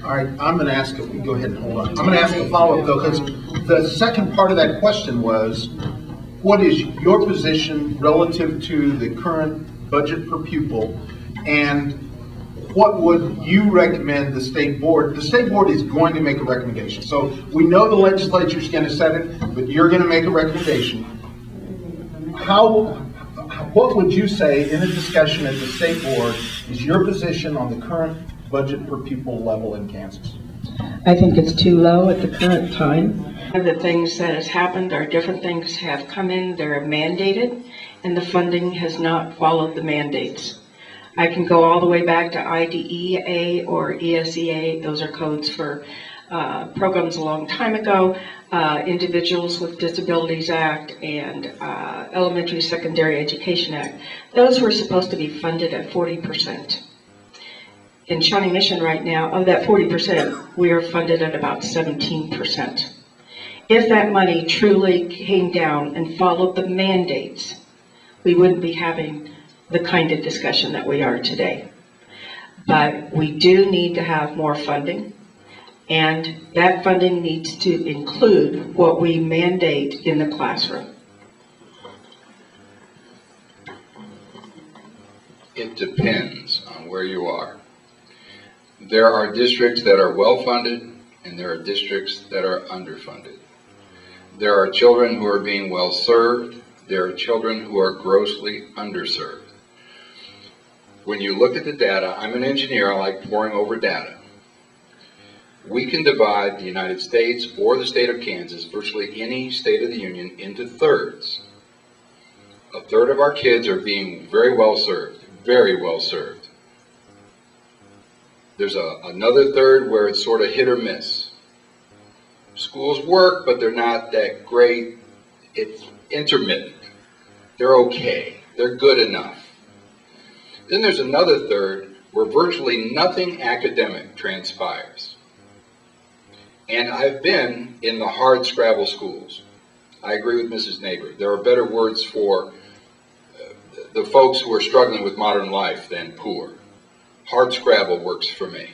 All right, I'm going to ask, if we go ahead and hold on. I'm going to ask a follow-up though, because the second part of that question was, what is your position relative to the current budget per pupil, and what would you recommend the state board? The state board is going to make a recommendation. So we know the legislature is going to set it, but you're going to make a recommendation. What would you say in a discussion at the state board is your position on the current budget per pupil level in Kansas? I think it's too low at the current time. One of the things that has happened are different things have come in, they're mandated, and the funding has not followed the mandates. I can go all the way back to IDEA or ESEA. Those are codes for programs a long time ago, Individuals with Disabilities Act and Elementary Secondary Education Act. Those were supposed to be funded at 40%. In Shawnee Mission right now, of that 40%, we are funded at about 17%. If that money truly came down and followed the mandates, we wouldn't be having the kind of discussion that we are today. But we do need to have more funding, and that funding needs to include what we mandate in the classroom. It depends on where you are. There are districts that are well funded, and there are districts that are underfunded. There are children who are being well served. There are children who are grossly underserved. When you look at the data, I'm an engineer, I like poring over data. We can divide the United States or the state of Kansas, virtually any state of the union, into thirds. A third of our kids are being very well served, very well served. There's another third where it's sort of hit or miss. Schools work, but they're not that great. It's intermittent. They're okay. They're good enough. Then there's another third where virtually nothing academic transpires. And I've been in the hard scrabble schools. I agree with Mrs. Neighbor. There are better words for the folks who are struggling with modern life than poor. Hard scrabble works for me.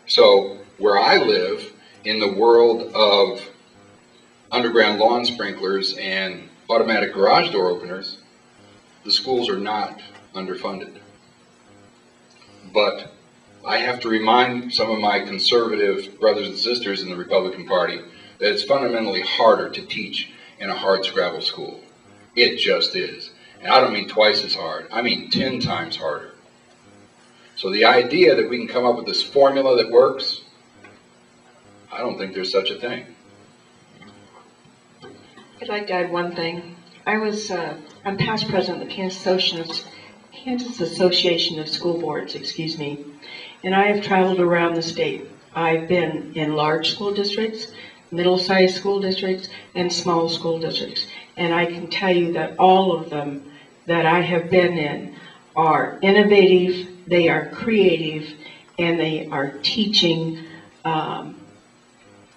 So where I live, in the world of underground lawn sprinklers and automatic garage door openers, the schools are not underfunded. But I have to remind some of my conservative brothers and sisters in the Republican Party that it's fundamentally harder to teach in a hard scrabble school. It just is. And I don't mean twice as hard. I mean 10 times harder. So the idea that we can come up with this formula that works, I don't think there's such a thing. I'd like to add one thing. I'm past president of the Kansas Association of School Boards, and I have traveled around the state. I've been in large school districts, middle-sized school districts, and small school districts. And I can tell you that all of them that I have been in are innovative, they are creative, and they are teaching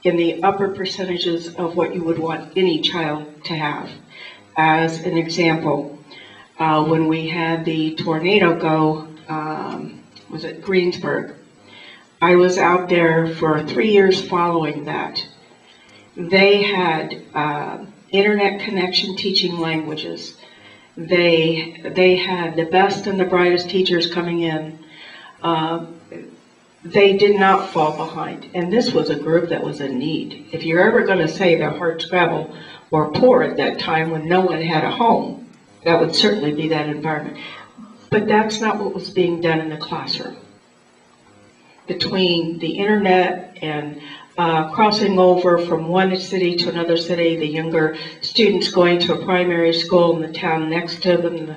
in the upper percentages of what you would want any child to have. As an example, when we had the tornado go, was it Greensburg? I was out there for 3 years following that. They had internet connection teaching languages. They had the best and the brightest teachers coming in. They did not fall behind. And this was a group that was in need. If you're ever going to say they're hard scrabble or poor at that time when no one had a home, that would certainly be that environment. But that's not what was being done in the classroom. Between the internet and crossing over from one city to another city, the younger students going to a primary school in the town next to them.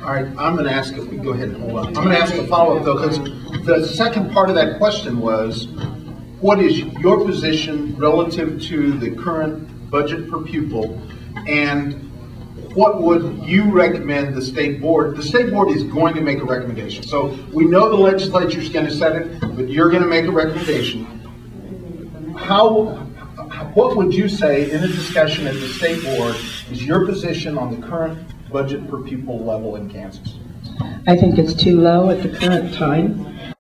All right, I'm going to ask, if we go ahead and hold on. I'm going to ask a follow-up though, because the second part of that question was, what is your position relative to the current budget per pupil, and what would you recommend the state board? The state board is going to make a recommendation. So we know the legislature is going to set it, but you're going to make a recommendation. What would you say in a discussion at the state board is your position on the current budget per pupil level in Kansas? I think it's too low at the current time.